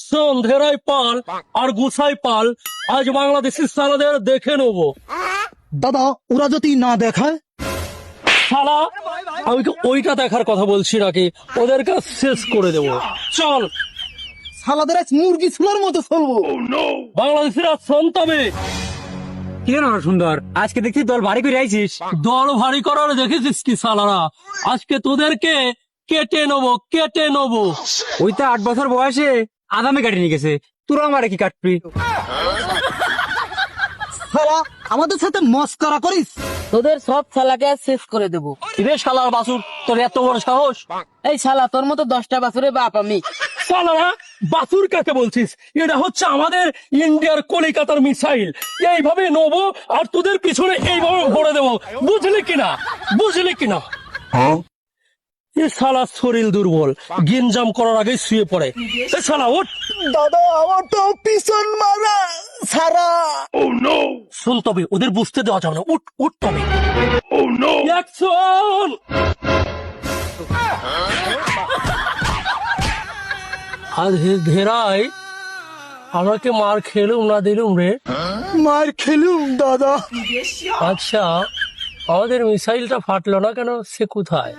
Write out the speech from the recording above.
শোন, ধেরাই পাল আর গুছাই পাল, আজ বাংলাদেশের সালাদের দেখে নেবো। দাদা ওরা যদি না দেখায়? শালা, আমি কি ওইটা দেখার কথা বলছি নাকি? ওদেরকে শেষ করে দেবো। চল, সালাদের আজ মুরগি ছুলার মতো চলবো। বাংলাদেশের আজ সন্তাবে। কি রে সুন্দর, আজকে দেখছি দল ভারী করে আইছিস। দল ভারী করার দেখেছিস কি শালারা? আজকে তোদেরকে কেটে নেবো, কেটে নেবো। ওই তো 8 বছর বয়সে আদামে কাটি নিয়ে গেছে, তোরা আমারে কি কাটবি? শালা আমাদের সাথে মস্করা করিস? তোদের সব শালাকে আজ শেষ করে দেবো। রে শালার বাসুর, তোর এত বড় সাহস! এই শালা, তোর মতো 10টা বাছুরের বাপ আমি। শালারা, বাসুর কাকে বলছিস? এটা হচ্ছে আমাদের ইন্ডিয়ার কলিকাতার মিসাইল। এইভাবে নেবো আর তোদের পিছনে এইভাবে ভরে দেবো। বুঝলি কিনা? বুঝলি কিনা? এ শালা শরীর দুর্বল, গিনজাম করার আগে শুয়ে পড়ে। এ শালা ওঠ। দাদা আমার তো পিছন মারা সারা। শুন, তবে ওদের বুঝতে দেওয়া যাবে না। উঠ উঠ তবে। অ্যাকশন! আজ ধেরাই আমাকে মার খেলুম না দিলুম রে। মার খেলুম দাদা। আচ্ছা, আমাদের মিসাইলটা ফাটলো না কেন? সে কোথায়?